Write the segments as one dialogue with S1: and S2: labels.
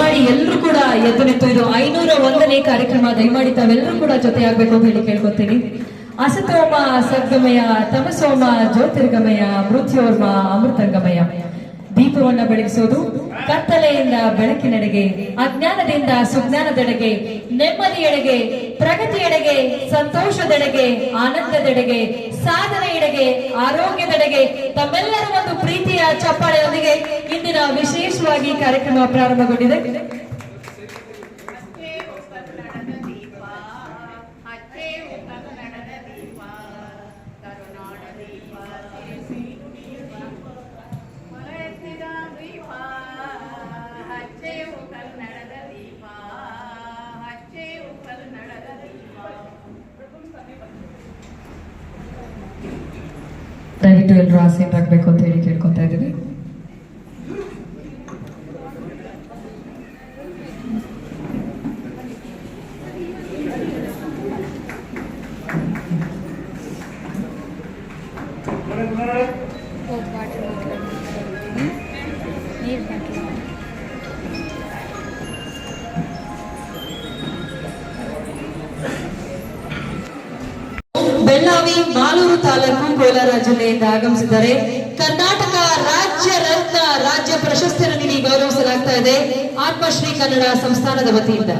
S1: ದಯಮಾಡಿ ಎಲ್ಲರೂ ಕೂಡ ಎದ್ದು ನಿಂತು ಇದು 501ನೇ ಕಾರ್ಯಕ್ರಮ. ದಯಮಾಡಿ ತಾವೆಲ್ಲರೂ ಕೂಡ ಜೊತೆಯಾಗಬೇಕು ಅಂತ ಹೇಳಿ ಕೇಳ್ಕೊತೀನಿ. ಅಸತೋಮ ಸದ್ಗಮಯ, ತಮಸೋಮ ಜ್ಯೋತಿರ್ಗಮಯ, ಮೃತ್ಯೋರ್ಮ ಅಮೃತಂಗಮಯ. ದೀಪವನ್ನ ಬೆಳಗಿಸೋದು ಕತ್ತಲೆಯಿಂದ ಬೆಳಕಿನೆಡೆಗೆ, ಅಜ್ಞಾನದಿಂದ ಸುಜ್ಞಾನದೆಡೆಗೆ, ನೆಮ್ಮದಿಯೆಡೆಗೆ, ಪ್ರಗತಿಯೆಡೆಗೆ, ಸಂತೋಷದೆಡೆಗೆ, ಆನಂದದೆಡೆಗೆ, ಸಾಧನೆಯೆಡೆಗೆ, ಆರೋಗ್ಯದೆಡೆಗೆ ತಮ್ಮೆಲ್ಲರ ಒಂದು ಪ್ರೀತಿಯ ಚಪ್ಪಾಳೆಯೊಂದಿಗೆ ಇಂದಿನ ವಿಶೇಷವಾಗಿ ಕಾರ್ಯಕ್ರಮ ಪ್ರಾರಂಭಗೊಂಡಿದೆ. ದಯವಿಟ್ಟು ಎಲ್ಲರೂ ಆಸೀನರಾಗಬೇಕು ಅಂತ ಹೇಳಿ ಕೇಳ್ಕೊತಾ ಇದ್ದೀವಿ. ಬೆಳ್ಳಾವಿ ಮಾಲೂರು ತಾಲೂಕು ಕೋಲಾರ ಜಿಲ್ಲೆಯಿಂದ ಆಗಮಿಸಿದ್ದಾರೆ. ಕರ್ನಾಟಕ ರಾಜ್ಯ ರತ್ನ ರಾಜ್ಯ ಪ್ರಶಸ್ತಿಯನ್ನು ನೀಡಿ ಗೌರವಿಸಲಾಗ್ತಾ ಇದೆ ಆತ್ಮಶ್ರೀ ಕನ್ನಡ ಸಂಸ್ಥಾನದ ವತಿಯಿಂದ.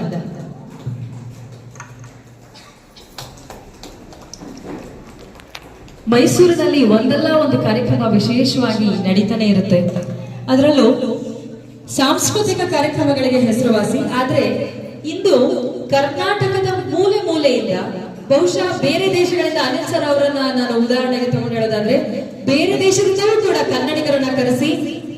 S1: ಮೈಸೂರಿನಲ್ಲಿ ಒಂದಲ್ಲ ಒಂದು ಕಾರ್ಯಕ್ರಮ ವಿಶೇಷವಾಗಿ ನಡೀತಾನೆ ಇರುತ್ತೆ. ಅದರಲ್ಲೂ ಸಾಂಸ್ಕೃತಿಕ ಕಾರ್ಯಕ್ರಮಗಳಿಗೆ ಹೆಸರುವಾಸಿ. ಆದ್ರೆ ಇಂದು ಕರ್ನಾಟಕದ ಮೂಲೆ ಮೂಲೆಯಿಂದ, ಬಹುಶಃ ಬೇರೆ ದೇಶಗಳಿಂದ ಅನಿಲ್ ಸರ್ ಅವರನ್ನ ನಾನು ಉದಾಹರಣೆಗೆ ತಗೊಂಡು ಹೇಳೋದಾದ್ರೆ, ಬೇರೆ ದೇಶದಿಂದಲೂ ಕೂಡ ಕನ್ನಡಿಗರನ್ನ ಕರೆಸಿ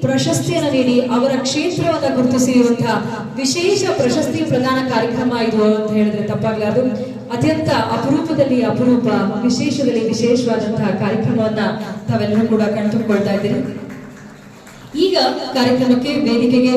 S1: ಪ್ರಶಸ್ತಿಯನ್ನು ನೀಡಿ ಅವರ ಕ್ಷೇತ್ರವನ್ನ ಗುರುತಿಸಿರುವಂತಹ ವಿಶೇಷ ಪ್ರಶಸ್ತಿ ಪ್ರದಾನ ಕಾರ್ಯಕ್ರಮ ಇದು ಅಂತ ಹೇಳಿದ್ರೆ ತಪ್ಪಾಗಲಾರದು. ಅತ್ಯಂತ ಅಪರೂಪದಲ್ಲಿ ಅಪರೂಪ, ವಿಶೇಷದಲ್ಲಿ ವಿಶೇಷವಾದಂತಹ ಕಾರ್ಯಕ್ರಮವನ್ನ ತಾವೆಲ್ಲರೂ ಕೂಡ ಕಣ್ತುಕೊಳ್ತಾ ಇದ್ದೀರಿ. ಈಗ ಕಾರ್ಯಕ್ರಮಕ್ಕೆ ವೇದಿಕೆಗೆ